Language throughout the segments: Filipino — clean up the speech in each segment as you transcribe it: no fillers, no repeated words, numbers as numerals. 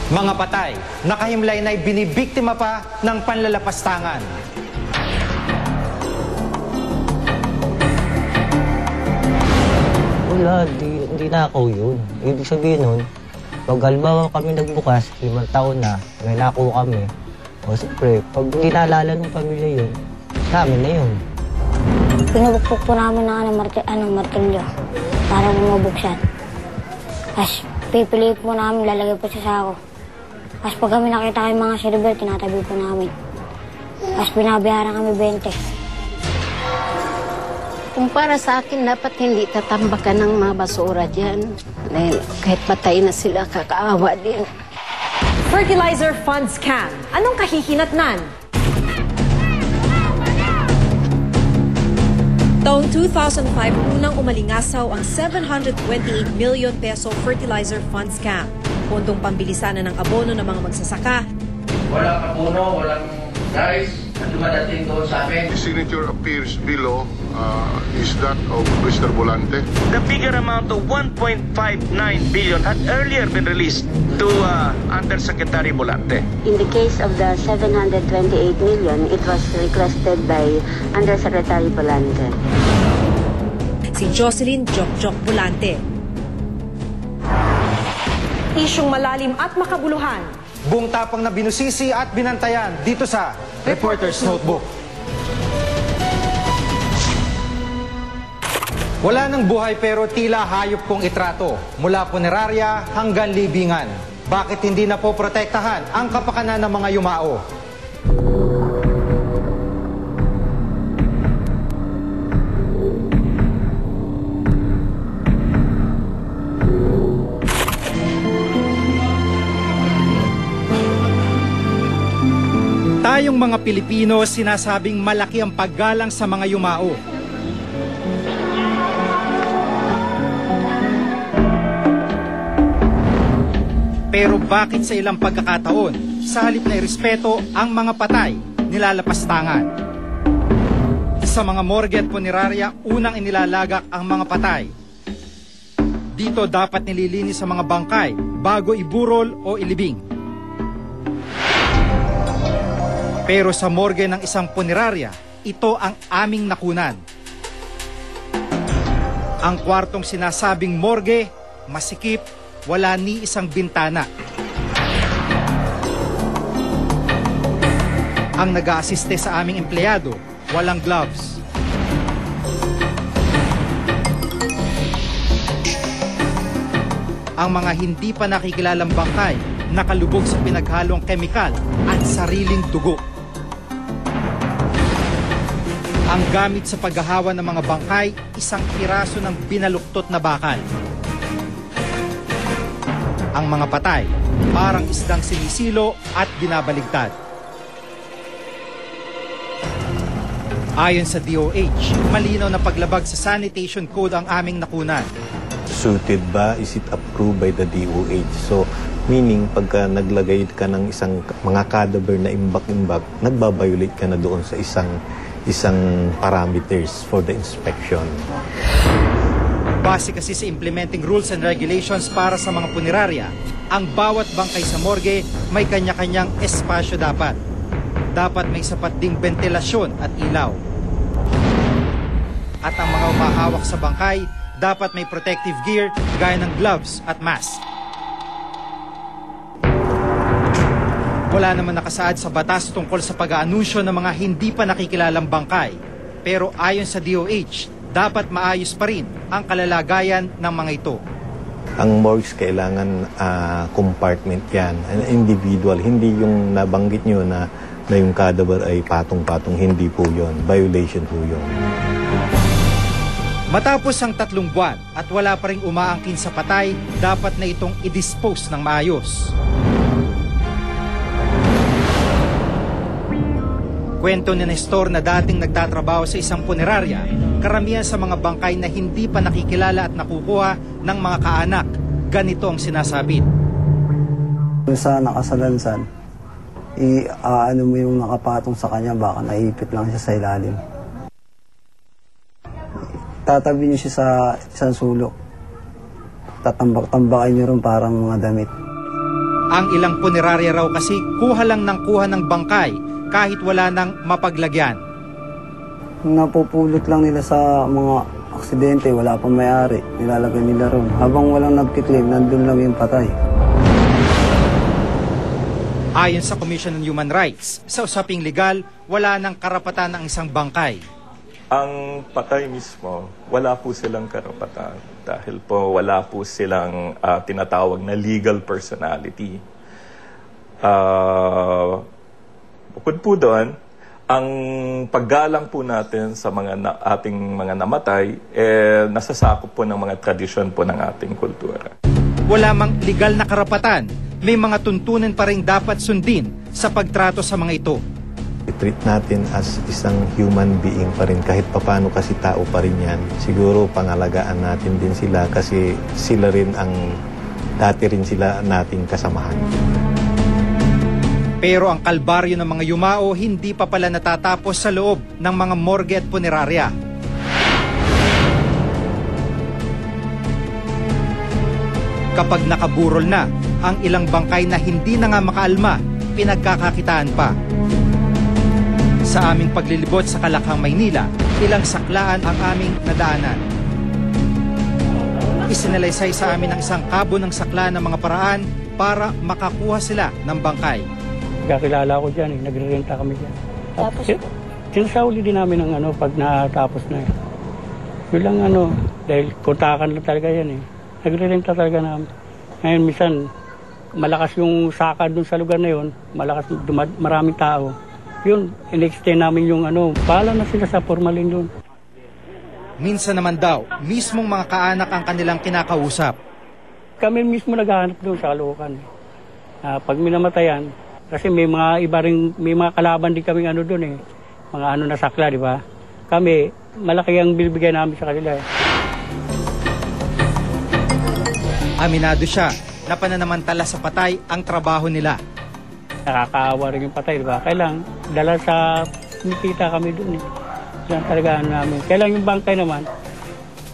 Mga patay, nakahimlay na binibiktima pa ng panlalapastangan. Wala, hindi na ako yun. Ibig sabihin nun, pag halimbawa kami nagbukas, 5 taon na, may nako kami. O siyempre, pag hindi naalala ng pamilya yun, sa amin na yun. Pinubukpok po namin ng martilyo para bumubuksan. Tapos pipiliin po namin, lalagay po sa sako. Tapos pag kami nakita yung mga silver, tinatabi po namin. Tapos binabayaran kami 20. Kung para sa akin, dapat hindi tatambakan ng mga basura dyan. Dahil kahit patay na sila, kakaawa din. Fertilizer fund scam. Anong kahihinatnan? Taong 2005, unang umalingasaw ang 728 million peso fertilizer fund scam. Pondong pambilisan ng abono ng mga magsasaka. Walang abono, walang rice na dumadating doon sa amin. The signature appears below is that of Mr. Volante. The bigger amount of 1.59 billion had earlier been released to Undersecretary Volante. In the case of the 728 million, it was requested by Undersecretary Volante. Si Jocelyn Jokjok Volante. Isyong malalim at makabuluhan. Buong tapang na binusisi at binantayan dito sa Reporter's Notebook. Wala ng buhay pero tila hayop kong itrato mula punerarya hanggang libingan. Bakit hindi na po protektahan ang kapakanan ng mga yumao? Tayong mga Pilipino, sinasabing malaki ang paggalang sa mga yumao. Pero bakit sa ilang pagkakataon, sa halip na irespeto ang mga patay, nilalapastangan? Sa mga morgue at punerarya, unang inilalagak ang mga patay. Dito dapat nililinis ang mga bangkay bago iburol o ilibing. Pero sa morgue ng isang punerarya, ito ang aming nakunan. Ang kwartong sinasabing morgue, masikip, wala ni isang bintana. Ang nag-aasiste sa aming empleyado, walang gloves. Ang mga hindi pa nakikilalang bangkay, nakalubog sa pinaghalong kemikal at sariling dugo. Ang gamit sa paghahawa ng mga bangkay, isang piraso ng binaluktot na bakal. Ang mga patay, parang isdang sinisilo at binabaligtad. Ayon sa DOH, malinaw na paglabag sa sanitation code ang aming nakunan. Suited ba? Is it approved by the DOH? So, meaning, pagka naglagay ka ng isang mga cadaver na imbak-imbak, nagbabiolate ka na doon sa isang parameters for the inspection. Base kasi sa implementing rules and regulations para sa mga punerarya, ang bawat bangkay sa morgue may kanya-kanyang espasyo dapat. Dapat may sapat ding ventilasyon at ilaw. At ang mga umahawak sa bangkay, dapat may protective gear gaya ng gloves at mask. Wala naman nakasaad sa batas tungkol sa pag-aanunsyo ng mga hindi pa nakikilalang bangkay. Pero ayon sa DOH, dapat maayos pa rin ang kalalagayan ng mga ito. Ang morgues kailangan compartment yan, an individual. Hindi yung nabanggit nyo na yung cadaver ay patong-patong. Hindi po yun. Violation po yun. Matapos ang 3 buwan at wala pa rin umaangkin sa patay, dapat na itong i-dispose ng maayos. Kwento ni Nestor na dating nagtatrabaho sa isang punerarya, karamihan sa mga bangkay na hindi pa nakikilala at nakukuha ng mga kaanak, ganito ang sinasabit. Sa nakasalansan, ano mo yung nakapatong sa kanya, baka naipit lang siya sa ilalim. Tatabi niyo siya sa isang sulok. Tatambak-tambakin niyo rin parang mga damit. Ang ilang punerarya raw kasi kuha lang ng kuha ng bangkay kahit wala nang mapaglagyan. Napupulot lang nila sa mga aksidente, wala pang may-ari, nilalagay nila ron. Habang walang nagkiklaim, nandun lang yung patay. Ayon sa Commission on Human Rights, sa usaping legal, wala nang karapatan ang isang bangkay. Ang patay mismo, wala po silang karapatan dahil po wala po silang tinatawag na legal personality. Bukod po doon, ang paggalang po natin sa ating mga namatay, nasasakop po ng mga tradisyon po ng ating kultura. Wala mang legal na karapatan, may mga tuntunin pa rin dapat sundin sa pagtrato sa mga ito. I-treat natin as isang human being pa rin, kahit papano kasi tao pa rin yan. Siguro pangalagaan natin din sila kasi sila rin dati rin sila nating kasamahan. Pero ang kalbaryo ng mga yumao hindi pa pala natatapos sa loob ng mga morgue at punerarya. Kapag nakaburol na, ang ilang bangkay na hindi na nga makaalma, pinagkakakitaan pa. Sa aming paglilibot sa Kalakhang, Maynila, ilang saklaan ang aming nadaanan. Isinalaysay sa amin ang isang kabo ng sakla ng mga paraan para makakuha sila ng bangkay. Kakilala ko dyan, nagre-renta kami dyan. Tapos? Sinasauli din namin ng pag natapos na. Yun lang dahil kontakan lang talaga yan Nagre-renta talaga namin. Ngayon, minsan, malakas yung saka dun sa lugar na yun, malakas, maraming tao. Yun, in-extend namin yung pala na sila sa formalin dun. Minsan naman daw, mismong mga kaanak ang kanilang kinakausap. Kami mismo naghahanap doon sa Caloocan. Pag minamatayan, kasi may mga iba rin, may mga kalaban din kaming doon mga na sakla, di ba? Kami, malaki ang bibigay namin sa kanila Aminado siya na pananamantala sa patay ang trabaho nila. Nakakaawa rin yung patay, di ba? Kailang dala sa kumikita kami doon Yan talaga namin. Kailang yung bangkay naman,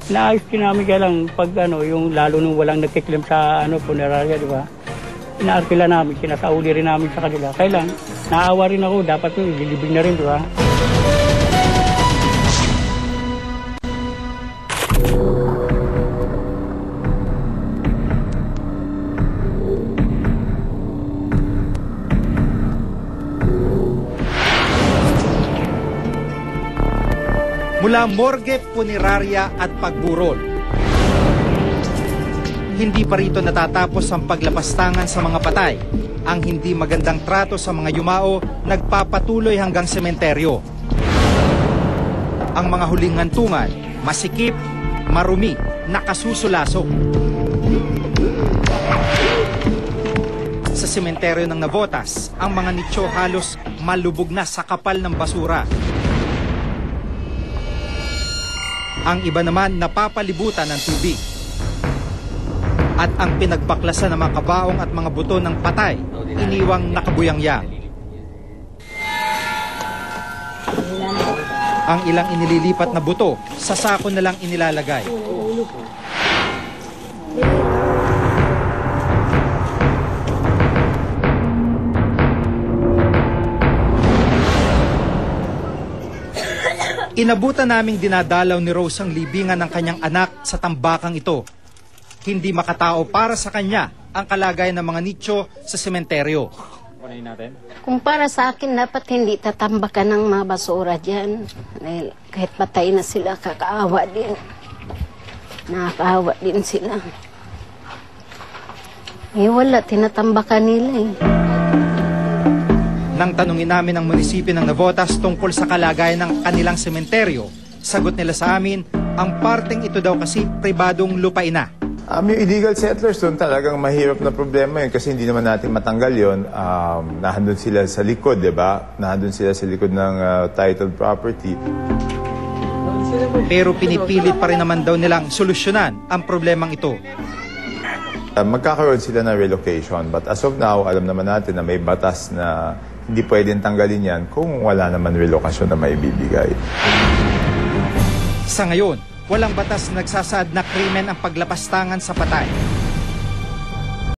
naayos din namin kailang pag yung lalo nung walang nagkiklaim sa punerarya, di ba? Inaarkila namin, sinasauli rin namin sa kanila. Kailan, naawa rin ako, dapat yung ililibing na rin, di ba? Mula morgue, punerarya at pagburol. Hindi pa rito natatapos ang paglapastangan sa mga patay. Ang hindi magandang trato sa mga yumao nagpapatuloy hanggang sementeryo. Ang mga huling hantungan, masikip, marumi, nakasusulasok. Sa sementeryo ng Navotas, ang mga nicho halos malubog na sa kapal ng basura. Ang iba naman napapalibutan ng tubig. At ang pinagbaklasan ng mga kabaong at mga buto ng patay, iniwang nakabuyang-yang. Ang ilang inililipat na buto, sa sako na lang inilalagay. Inabutan naming dinadalaw ni Rose ang libingan ng kanyang anak sa tambakang ito. Hindi makatao para sa kanya ang kalagayan ng mga nicho sa sementeryo. Kung para sa akin, dapat hindi tatambakan ng mga basura dyan. Dahil kahit patay na sila, kakaawa din. Nakakaawa din sila. Wala, tinatambakan nila Nang tanungin namin ang munisipyo ng Navotas tungkol sa kalagayan ng kanilang sementeryo, sagot nila sa amin, ang parteng ito daw kasi pribadong lupain na. Yung illegal settlers doon talagang mahirap na problema yun kasi hindi naman natin matanggal yun. Nahandun sila sa likod, di ba? Nahandun sila sa likod ng titled property. Pero pinipilit pa rin naman daw nilang solusyonan ang problemang ito. Magkakaroon sila ng relocation but as of now, alam naman natin na may batas na hindi pwedeng tanggalin yan kung wala naman relokasyon na maibibigay. Sa ngayon, walang batas na nagsasaad na krimen ang paglapastangan sa patay.